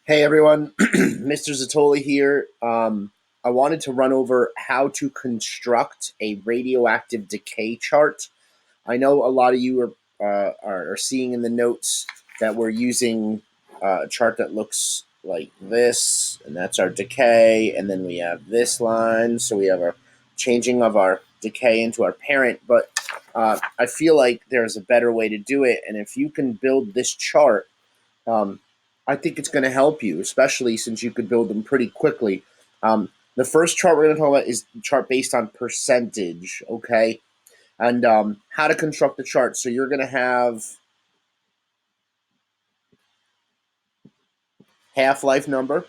Hey everyone, Mr. Zatoli here. I wanted to run over how to construct a radioactive decay chart. I know a lot of you are seeing in the notes that we're using a chart that looks like this, and that's our decay, and then we have this line, so we have our changing of our decay into our parent, but I feel like there's a better way to do it, and if you can build this chart, um, I think it's going to help you, especially since you could build them pretty quickly. The first chart we're going to talk about is the chart based on percentage, okay? And how to construct the chart. So you're going to have half-life number.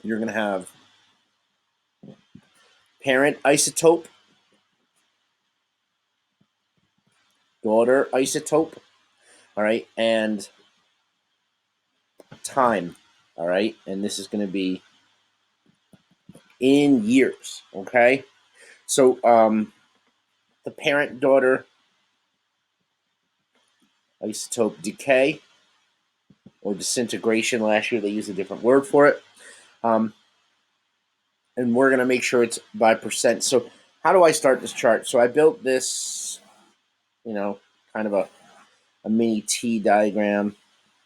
You're going to have parent isotope, daughter isotope, all right, and time, all right? And this is going to be in years, okay? So the parent-daughter isotope decay or disintegration. Last year they used a different word for it. And we're going to make sure it's by percent. So how do I start this chart? So I built this, kind of a mini T diagram.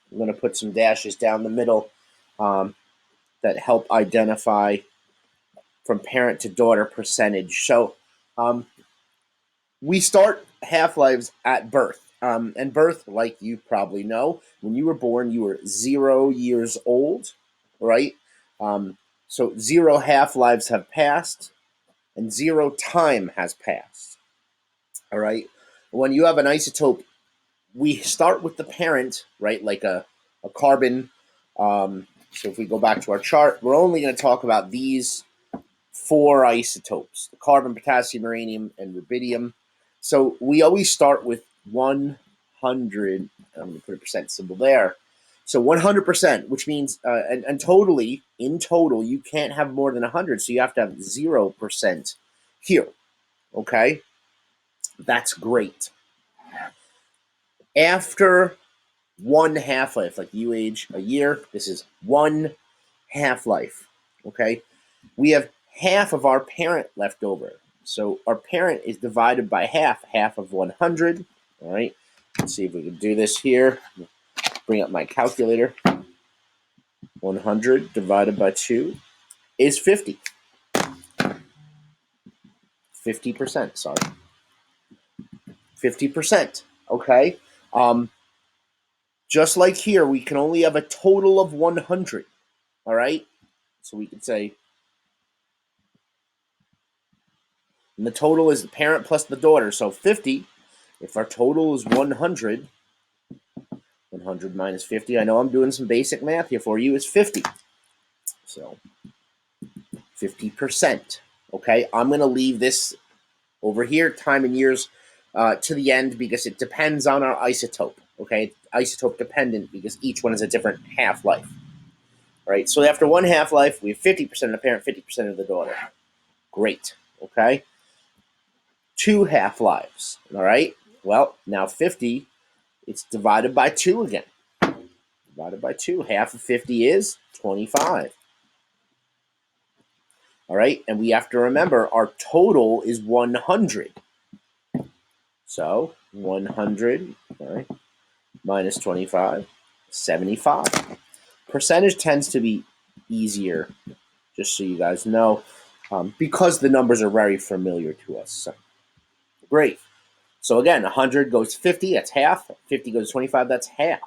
I'm going to put some dashes down the middle that help identify from parent to daughter percentage. So we start Half-Lives at birth. And birth, like you probably know, when you were born, you were 0 years old, right? So 0 half-lives have passed, and 0 time has passed. All right. When you have an isotope, we start with the parent, right? Like a carbon. So if we go back to our chart, we're only going to talk about these 4 isotopes: the carbon, potassium, uranium, and rubidium. So we always start with 100. I'm going to put a percent symbol there. So 100%, which means, and totally, in total, you can't have more than 100. So you have to have 0% here. Okay? That's great. After 1 half-life, like you age a year, this is 1 half-life. Okay? We have half of our parent left over. So our parent is divided by half of 100. All right? Let's see if we can do this here. Bring up my calculator. 100 divided by 2 is 50. 50%, sorry. 50%, okay? Just like here, we can only have a total of 100, all right? So we could say, and the total is the parent plus the daughter, so 50. If our total is 100, 100 minus 50, I know I'm doing some basic math here for you, is 50. So 50%, okay? I'm going to leave this over here, time and years, to the end because it depends on our isotope, okay? Isotope dependent because each one is a different half-life, right? So after 1 half-life, we have 50% of the parent, 50% of the daughter. Great, okay? 2 half-lives, all right? Well, now 50, it's divided by 2 again. Divided by 2, half of 50 is 25. All right, and we have to remember our total is 100. So 100, all right, minus 25, 75. Percentage tends to be easier, just so you guys know, because the numbers are very familiar to us. So, great. So again, 100 goes to 50, that's half. 50 goes to 25, that's half.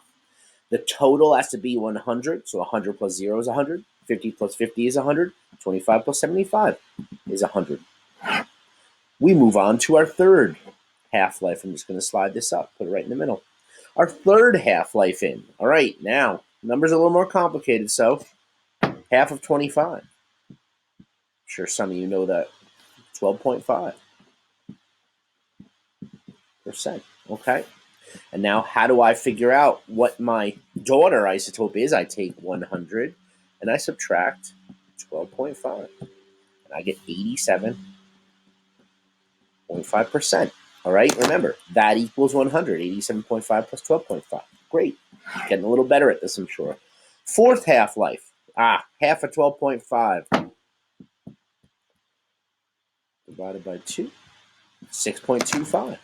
The total has to be 100, so 100 plus 0 is 100. 50 plus 50 is 100. 25 plus 75 is 100. We move on to our third half-life. I'm just going to slide this up, put it right in the middle. Our third half-life in. All right, now, numbers are a little more complicated, so half of 25. I'm sure some of you know that. 12.5%. Okay. And now how do I figure out what my daughter isotope is? I take 100 and I subtract 12.5. And I get 87.5%. All right, remember, that equals 100. 87.5 plus 12.5. Great. Getting a little better at this, I'm sure. Fourth half-life. Half of 12.5 divided by 2, 6.25.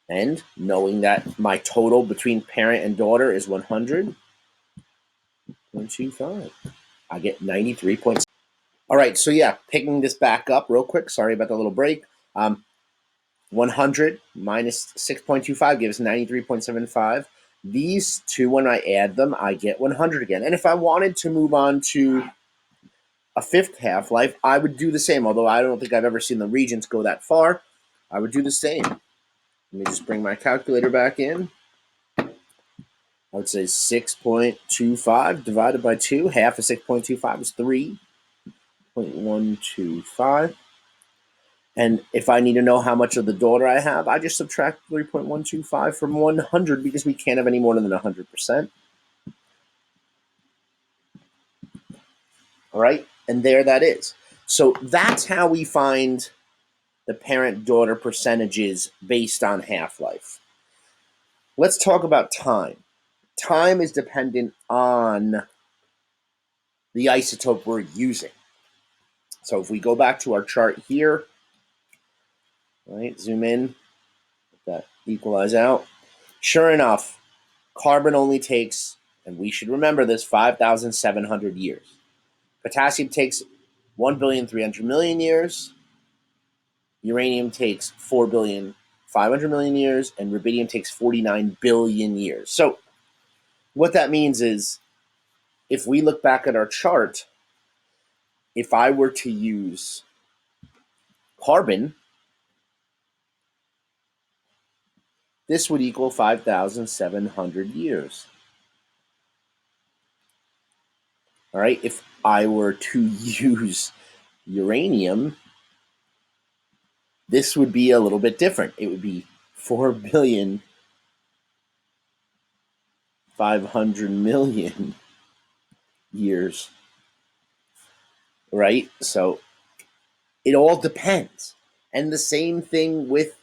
And knowing that my total between parent and daughter is 100.25, I get 93. All right, so yeah, picking this back up real quick. Sorry about the little break. 100 minus 6.25 gives 93.75. These two, when I add them, I get 100 again. And if I wanted to move on to a fifth half-life, I would do the same. Although I don't think I've ever seen the Regents go that far, I would do the same. Let me just bring my calculator back in. I would say 6.25 divided by 2. Half of 6.25 is 3.125. And if I need to know how much of the daughter I have, I just subtract 3.125 from 100 because we can't have any more than 100%. All right, and there that is. So that's how we find the parent-daughter percentages based on Half-Life. Let's talk about time. Time is dependent on the isotope we're using. So if we go back to our chart here, right, zoom in, let that equalize out. Sure enough, carbon only takes, and we should remember this, 5,700 years. Potassium takes 1,300,000,000 years. Uranium takes 4,500,000,000 years, and rubidium takes 49 billion years. So what that means is, if we look back at our chart, if I were to use carbon, this would equal 5,700 years. All right, if I were to use uranium, this would be a little bit different. It would be 4,500,000,000 years, right? So it all depends. And the same thing with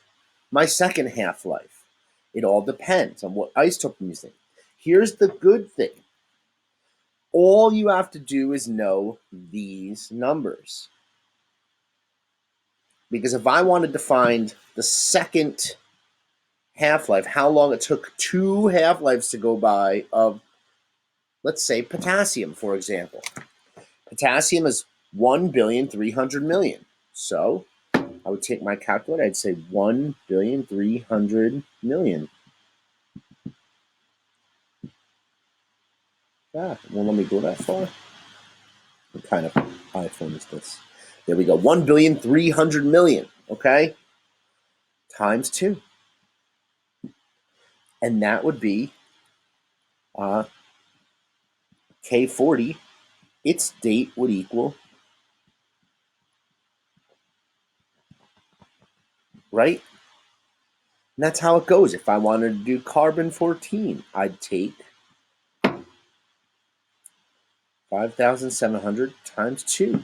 my second half-life. It all depends on what isotope I'm using. Here's the good thing. All you have to do is know these numbers. Because if I wanted to find the second half-life, how long it took 2 half-lives to go by of, let's say, potassium, for example. Potassium is 1,300,000,000. So I would take my calculator, I'd say 1,300,000,000. Won't let me go that far. What kind of iPhone is this? There we go, 1,300,000,000, okay? Times 2. And that would be K40. Its date would equal, right? And that's how it goes. If I wanted to do carbon 14, I'd take 5,700 times 2.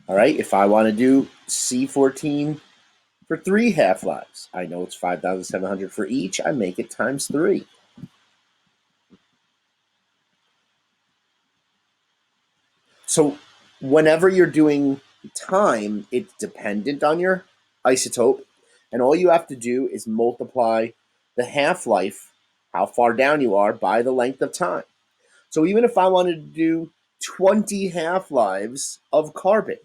All right, if I want to do C14 for 3 half-lives, I know it's 5,700 for each. I make it times 3. So whenever you're doing time, it's dependent on your isotope, and all you have to do is multiply the half-life, how far down you are, by the length of time. So even if I wanted to do 20 half-lives of carbon,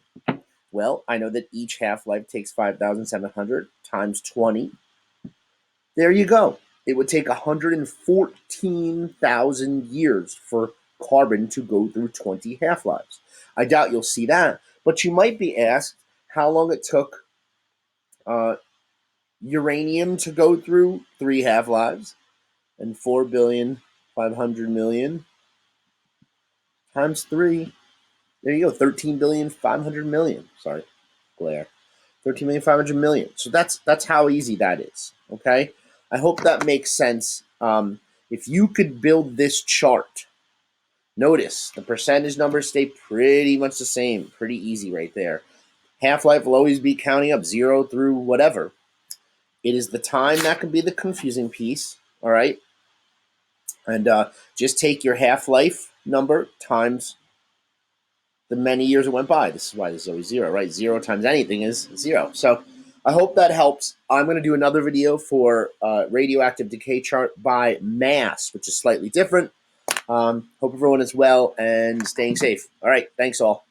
well, I know that each half-life takes 5,700 times 20. There you go. It would take 114,000 years for carbon to go through 20 half-lives. I doubt you'll see that, but you might be asked how long it took uranium to go through 3 half-lives, and 4,500,000,000 times 3. There you go, 13,500,000,000. Sorry, glare. 13,500,000,000. So that's how easy that is. Okay, I hope that makes sense. If you could build this chart, notice the percentage numbers stay pretty much the same. Pretty easy right there. Half-life will always be counting up 0 through whatever. It is the time that can be the confusing piece, all right? And just take your half-life number times the many years it went by. This is why this is always 0, right? 0 times anything is 0. So I hope that helps. I'm going to do another video for radioactive decay chart by mass, which is slightly different. Hope everyone is well and staying safe. All right, thanks all.